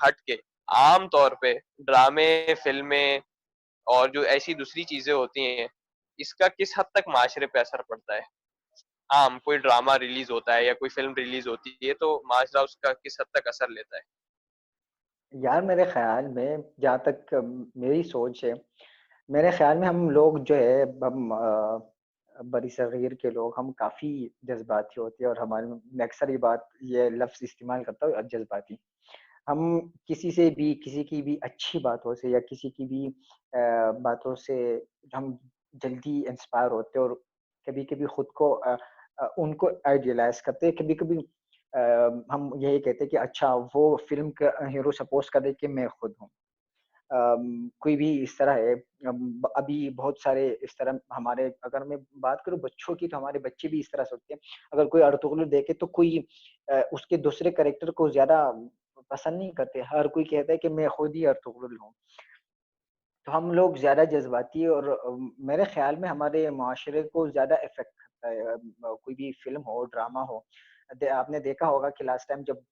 हट के आम तौर पे ड्रामे, फिल्में और जो ऐसी दूसरी चीजें होती हैं, इसका किस हद तक माशरे पे असर पड़ता है? आम कोई ड्रामा रिलीज होता है या कोई फिल्म रिलीज होती है तो माशरा उसका किस हद तक असर लेता है? यार मेरे ख़्याल में जहाँ तक मेरी सोच है, मेरे ख़्याल में हम लोग जो है हम बड़ी-सग़ीर के लोग हम काफ़ी जज़्बाती होते हैं और हमारे मैं अक्सर ये बात ये लफ़्ज़ इस्तेमाल करता हूँ जज़्बाती। हम किसी से भी किसी की भी अच्छी बातों से या किसी की भी बातों से हम जल्दी इंस्पायर होते हैं और कभी-कभी खुद को उनको आइडियलाइज़ करते हैं। कभी-कभी हम यही कहते हैं कि अच्छा वो फ़िल्म का हीरो सपोज़ करें कि मैं खुद हूँ। कोई भी इस तरह है अभी बहुत सारे इस तरह हमारे अगर मैं बात करूँ बच्चों की तो हमारे बच्चे भी इस तरह सोचते हैं। अगर कोई अर्तुगरुल देखे तो कोई उसके दूसरे कैरेक्टर को ज़्यादा पसंद नहीं करते। हर कोई कहता है कि मैं खुद ही अर्तुगरुल हूँ। तो हम लोग ज़्यादा जज़्बाती और मेरे ख़्याल में हमारे माशरे को ज़्यादा इफ़ेक्ट करता है कोई भी फ़िल्म हो, ड्रामा हो। आपने देखा होगा कि लास्ट टाइम जब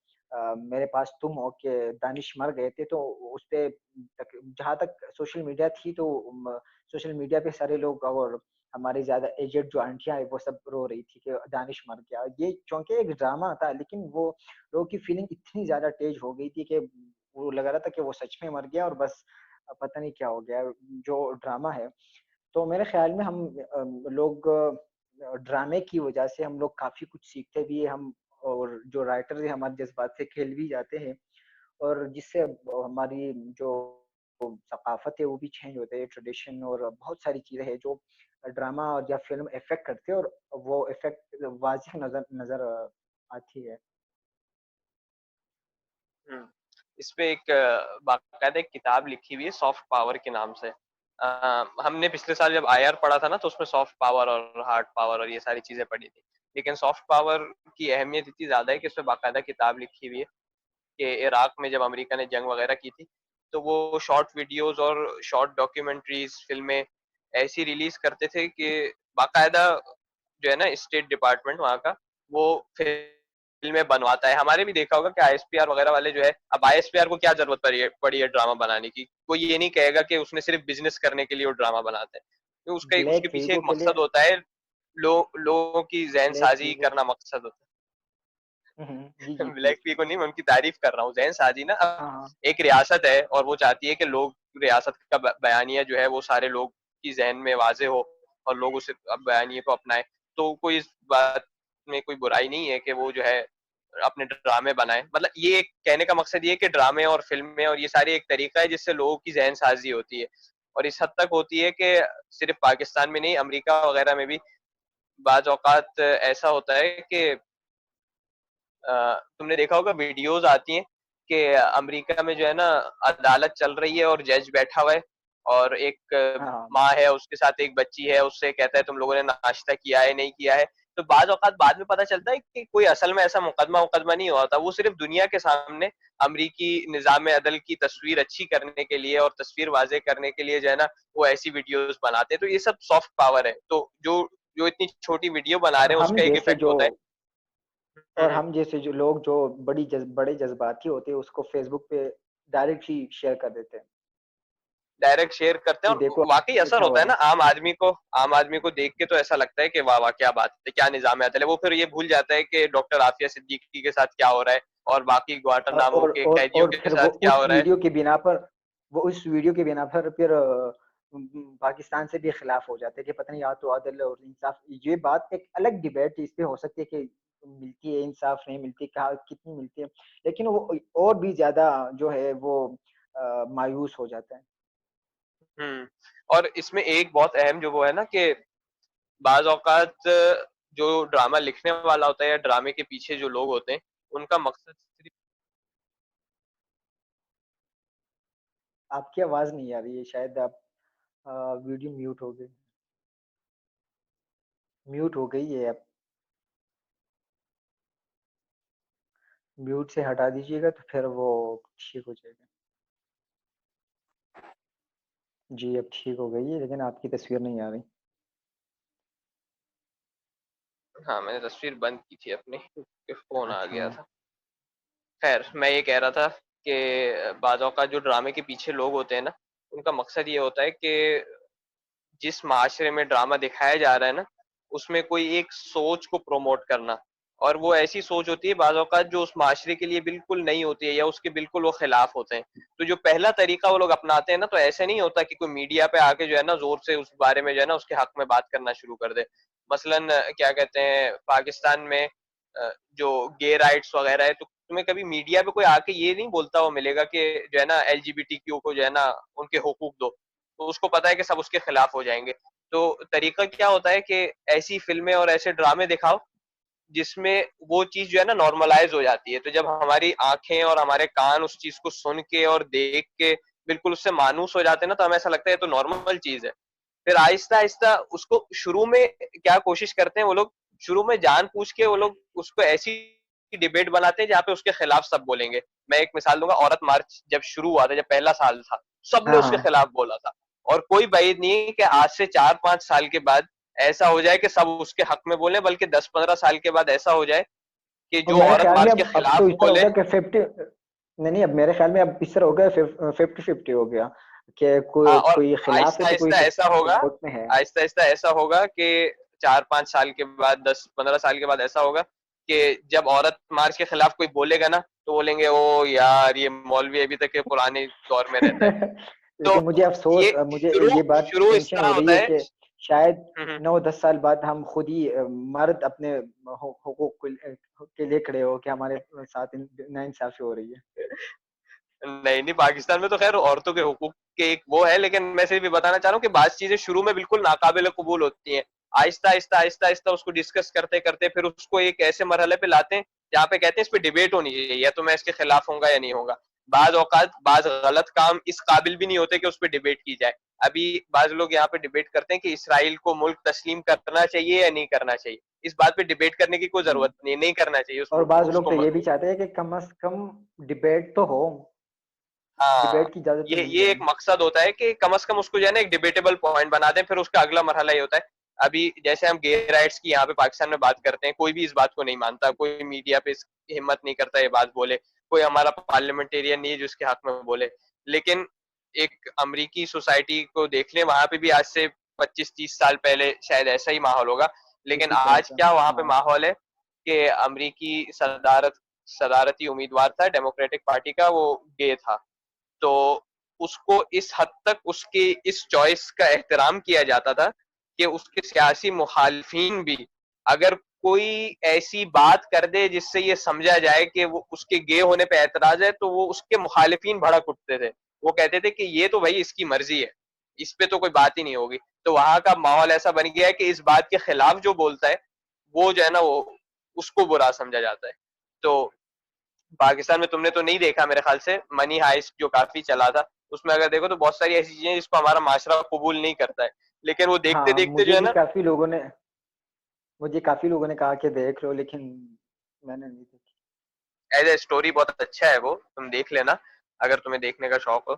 मेरे पास तुम हो के दानिश मर गए थे, तो उसपे तक जहाँ तक सोशल मीडिया थी तो सोशल मीडिया पे सारे लोग और हमारी ज़्यादा एजेड जो आंटियाँ हैं, वो सब रो रही थी कि दानिश मर गया। ये चूँकि एक ड्रामा था, लेकिन वो लोगों की फ़ीलिंग इतनी ज़्यादा तेज़ हो गई थी कि वो लग रहा था कि वो सच में मर गया और बस पता नहीं क्या हो गया, जो ड्रामा है। तो मेरे ख़्याल में हम लोग ड्रामे की वजह से हम लोग काफ़ी कुछ सीखते भी हैं हम और जो राइटर हैं हमारे जज़्बात से खेल भी जाते हैं और जिससे हमारी जो सक़ाफ़त है वो भी चेंज होते हैं, ट्रेडिशन और बहुत सारी चीज़ें हैं जो ड्रामा और या फ़िल्म इफ़ेक्ट करते हैं और वो इफ़ेक्ट वाज़िह नज़र नज़र आती है। हुँ। इस पे एक बाकायदा एक किताब लिखी हुई है सॉफ्ट पावर के नाम से। हमने पिछले साल जब आईआर पढ़ा था ना तो उसमें सॉफ्ट पावर और हार्ड पावर और ये सारी चीज़ें पढ़ी थी। लेकिन सॉफ्ट पावर की अहमियत इतनी ज़्यादा है कि उसपे बाकायदा किताब लिखी हुई है कि इराक में जब अमेरिका ने जंग वगैरह की थी, तो वो शॉर्ट वीडियोज़ और शॉर्ट डॉक्यूमेंट्रीज़, फ़िल्में ऐसी रिलीज़ करते थे कि बाकायदा जो है ना स्टेट डिपार्टमेंट वहाँ का, वो फ़िल्में बनवाता है। हमारे भी देखा होगा कि आईएसपीआर वगैरह वाले जो है, अब आईएसपीआर को क्या ज़रूरत पड़ी है ड्रामा बनाने की? कोई ये नहीं कहेगा कि उसने सिर्फ़ बिज़नेस करने के लिए वो ड्रामा बनाता है। तो उसके ब्लैक पीछे वीगो एक के लिए मकसद होता है, लोगों की ब्लैक ज़हनसाज़ी वीगो करना मकसद होता है। हुँ, हुँ। जी, जी, ब्लैक प्लीज़। टी को नहीं, मैं उनकी तारीफ कर रहा हूँ। ज़हन-साज़ी ना हाँ, हाँ। एक रियासत है और वो चाहती है कि लोग रियासत का बयानिया जो है वो सारे लोग की ज़हन में वाज़ेह हो और लोग उस बयानिए को अपनाएँ। तो कोई इस बात में कोई बुराई नहीं है कि वो जो है अपने ड्रामे बनाए। मतलब ये एक कहने का मकसद ये है कि ड्रामे और फ़िल्में और ये सारी एक तरीका है जिससे लोगों की ज़हन-साज़ी होती है। और इस हद तक होती है कि सिर्फ़ पाकिस्तान में नहीं, अमेरिका वग़ैरह में भी बाज़ औक़ात ऐसा होता है कि तुमने देखा होगा वीडियोज़ आती हैं कि अमेरिका में जो है ना अदालत चल रही है और जज बैठा हुआ है और एक हाँ, हाँ। माँ है, उसके साथ एक बच्ची है, उससे कहता है तुम लोगों ने नाश्ता किया है, नहीं किया है। तो बाज़ औक़ात बाद में पता चलता है कि कोई असल में ऐसा मुकदमा-वुकदमा नहीं हुआ था। वो सिर्फ़ दुनिया के सामने अमरीकी निज़ाम-ए-अदल की तस्वीर अच्छी करने के लिए और तस्वीर वाज़ेह करने के लिए जो है ना, वो ऐसी वीडियोज़ बनाते हैं। तो ये सब सॉफ्ट पावर है। तो जो जो इतनी छोटी वीडियो बना और रहे हैं, हम उसका एक जैसे इफ़ेक्ट जो होता है। हुँ, और हुँ। हम जैसे जो लोग जो बड़े जज़्बाती होते हैं, उसको फ़ेसबुक पे डायरेक्ट ही शेयर कर देते हैं, डायरेक्ट शेयर करते हैं कि और देखो वाक़ई असर लिखा होता हुआ है ना है। आम आदमी को देख के तो ऐसा लगता है कि वाह, वाह! क्या बात है, क्या निज़ाम-ए-अदल है। वो फिर ये भूल जाता है कि डॉक्टर आफ़िया सिद्दीकी के साथ क्या हो रहा है और बाकी ग्वांटानामो के कैदियों और के फिर वो साथ क्या उस हो रहा है। वीडियो के बिना पर वो उस वीडियो के बिना पर फिर पाकिस्तान से भी खिलाफ हो जाते हैं कि पता नहीं या तो अदल और इंसाफ ये बात एक अलग डिबेट इस पे हो सकती है कि मिलती है इंसाफ नहीं मिलती, कहाँ कितनी मिलती है। लेकिन वो और भी ज़्यादा जो है वो मायूस हो जाता है। हुँ, और इसमें एक बहुत अहम जो वो है ना कि बाज़ औक़ात जो ड्रामा लिखने वाला होता है या ड्रामे के पीछे जो लोग होते हैं, उनका मकसद सिर्फ़ आपकी आवाज़ नहीं आ रही है, शायद आप अ, वीडियो म्यूट हो गई है अब। म्यूट से हटा दीजिएगा तो फिर वो ठीक हो जाएगा। जी, अब ठीक हो गई है लेकिन आपकी तस्वीर नहीं आ रही। हाँ, मैंने तस्वीर बंद की थी अपनी, क्योंकि फ़ोन आ अच्छा। गया था। ख़ैर मैं ये कह रहा था कि बाज़ औक़ात जो ड्रामे के पीछे लोग होते हैं ना, उनका मकसद ये होता है कि जिस माशरे में ड्रामा दिखाया जा रहा है ना, उसमें कोई एक सोच को प्रमोट करना, और वो ऐसी सोच होती है बाज़ औक़ात जो उस माशरे के लिए बिल्कुल नहीं होती है या उसके बिल्कुल वो खिलाफ होते हैं। तो जो पहला तरीका वो लोग अपनाते हैं ना, तो ऐसे नहीं होता कि कोई मीडिया पे आके जो है ना ज़ोर से उस बारे में जो है ना उसके हक में बात करना शुरू कर दे। मसलन क्या कहते हैं, पाकिस्तान में जो गे राइट्स वगैरह है, तो तुम्हें कभी मीडिया पे कोई आके ये नहीं बोलता हुआ मिलेगा कि जो है ना एलजीबीटीक्यू को जो है ना उनके हुकूक दो। तो उसको पता है कि सब उसके खिलाफ हो जाएँगे। तो तरीका क्या होता है कि ऐसी फ़िल्में और ऐसे ड्रामे दिखाओ जिसमें वो चीज़ जो है ना नॉर्मलाइज़ हो जाती है। तो जब हमारी आँखें और हमारे कान उस चीज़ को सुन के और देख के बिल्कुल उससे मानूस हो जाते हैं ना, तो हमें ऐसा लगता है ये तो नॉर्मल चीज़ है। फिर आहिस्ता-आहिस्ता उसको शुरू में क्या कोशिश करते हैं वो लोग, शुरू में जानबूझ के वो लोग उसको ऐसी डिबेट बनाते हैं जहाँ पे उसके खिलाफ सब बोलेंगे। मैं एक मिसाल दूँगा, औरत मार्च जब शुरू हुआ था, जब पहला साल था, सबने हाँ, उसके हाँ। खिलाफ बोला था। और कोई बाइद नहीं है कि आज से 4-5 साल के बाद ऐसा हो जाए कि सब उसके हक में बोलें, बल्कि 10-15 साल के बाद ऐसा हो जाए कि और जो मेरे औरत ख़्याल में मार्च के अब खिलाफ तो इस तरह हो बोले। गया कि 50 नहीं, नहीं, अब मेरे ख़्याल में अब इस तरह हो गया 50-50 हो गया कि हाँ, कोई और कोई खिलाफ है तो कोई आहिस्ता-आहिस्ता ऐसा होगा, सपोर्ट में है। आहिस्ता-आहिस्ता ऐसा होगा कि 4-5 साल के बाद, 10-15 साल के बाद ऐसा होगा कि जब औरत मार्च के खिलाफ कोई बोलेगा ना, तो बोलेंगे ओह यार, ये मौलवी अभी तक के पुराने दौर में रहता है। तो लेकिन मुझे ये अफ़सोस मुझे शुरू ये बात शुरू इस टेंशन तरह हो रही होता है है। कि शायद हुँ, हुँ। 9-10 साल बाद हम खुद ही मर्द अपने हुकूक के लिए खड़े हो के हमारे साथ नाइंसाफ़ी हो रही है। नहीं, नहीं, पाकिस्तान में तो ख़ैर औरतों के हुकूक के एक वो है, लेकिन मैं सिर्फ़ ये बताना चाह रहा हूँ कि बाज़ चीज़ें शुरू में बिल्कुल नाक़ाबिल कबूल होती हैं। आहिस्ता-आहिस्ता, आहिस्ता-आहिस्ता उसको डिस्कस करते-करते फिर उसको एक ऐसे मरहले पे लाते हैं, जहाँ पे कहते हैं इस पे डिबेट होनी चाहिए, या तो मैं इसके खिलाफ होऊँगा या नहीं होऊँगा। बाज़ औक़ात बाज़ गलत काम इस काबिल भी नहीं होते कि उस पे डिबेट की जाए। अभी बाज़ लोग यहाँ पे डिबेट करते हैं कि इसराइल को मुल्क तस्लीम करना चाहिए या नहीं करना चाहिए। इस बात पे डिबेट करने की कोई हुँ। ज़रूरत नहीं है, नहीं करना चाहिए और बाज़ लोग उसको तो ये भी चाहते हैं कि कम से कम डिबेट तो हो, हाँ, डिबेट की इजाज़त तो मिल ये एक जाए। मकसद होता है कि कम से कम उसको जो है ना एक डिबेटेबल पॉइंट बना दें, फिर उसका अगला मरहला ये होता है। अभी जैसे हम गे राइट्स की यहाँ पे पाकिस्तान में बात करते हैं, कोई भी इस बात को नहीं मानता, कोई मीडिया पे इसकी हिम्मत नहीं करता ये बात बोले, कोई हमारा पार्लियामेंटेरियन नहीं है जो इसके हक में बोले। लेकिन एक अमेरिकी सोसाइटी को देख लें, वहाँ पे भी आज से 25-30 साल पहले शायद ऐसा ही माहौल होगा। लेकिन इसी तरह आज का, क्या वहाँ पे हाँ। माहौल है कि अमेरिकी सदारती उम्मीदवार था डेमोक्रेटिक पार्टी का, वो गे था। तो उसको इस हद तक उसकी इस चॉइस का एहतराम किया जाता था कि उसके सियासी मुखालिफिन भी अगर कोई ऐसी बात कर दे जिससे ये समझा जाए कि वो उसके गे होने पे एतराज है, तो वो उसके मुखालिफिन भड़क उठते थे। वो कहते थे कि ये तो भाई इसकी मर्जी है, इस पे तो कोई बात ही नहीं होगी। तो वहां का माहौल ऐसा बन गया है कि इस बात के खिलाफ जो बोलता है, वो जो है ना, वो उसको बुरा समझा जाता है। तो पाकिस्तान में तुमने तो नहीं देखा मेरे ख्याल से, मनी हाइस्ट जो काफी चला था, उसमें अगर देखो तो बहुत सारी ऐसी चीजें जिसको हमारा माशरा कबूल नहीं करता है, लेकिन वो देखते हाँ, देखते जो है ना, मुझे काफ़ी लोगों ने कहा कि देख लो, लेकिन मैंने नहीं देखी। एज ए स्टोरी बहुत अच्छा है वो, तुम देख लेना अगर तुम्हें देखने का शौक हो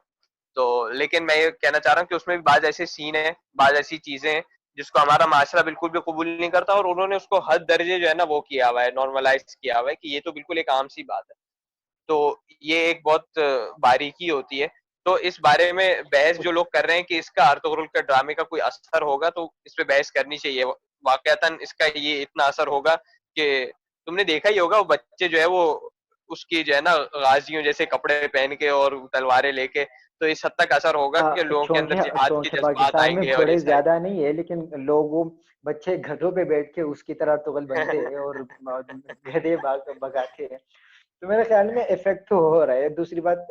तो। लेकिन मैं ये कहना चाह रहा हूँ कि उसमें भी बाज ऐसे सीन है, बाज ऐसी चीजें हैं जिसको हमारा माशरा बिल्कुल भी कबूल नहीं करता, और उन्होंने उसको हद दर्जे जो है ना वो किया हुआ है, नॉर्मलाइज किया हुआ है कि ये तो बिल्कुल एक आम सी बात है। तो ये एक बहुत बारीकी होती है। तो इस बारे में बहस जो लोग कर रहे हैं कि इसका अर्तुगरुल के ड्रामे का कोई असर होगा, तो इस पे बहस करनी चाहिए। वाकयातन इसका ये इतना असर होगा कि तुमने देखा ही होगा, वो बच्चे जो है वो उसकी जो है ना गाजियों जैसे कपड़े पहन के और तलवारें लेके, तो इस हद तक असर होगा कि लोगों के अंदर जिहाद के चोंटियाँ जज्बात पाकिस्तान में आएंगे और ये थोड़े सारी ज़्यादा नहीं है, लेकिन लोगों बच्चे गधों पे बैठ के उसकी तरह अर्तुगल बनते हैं और गधे भगाते हैं। तो मेरे ख्याल में इफ़ेक्ट तो हो रहा है। दूसरी बात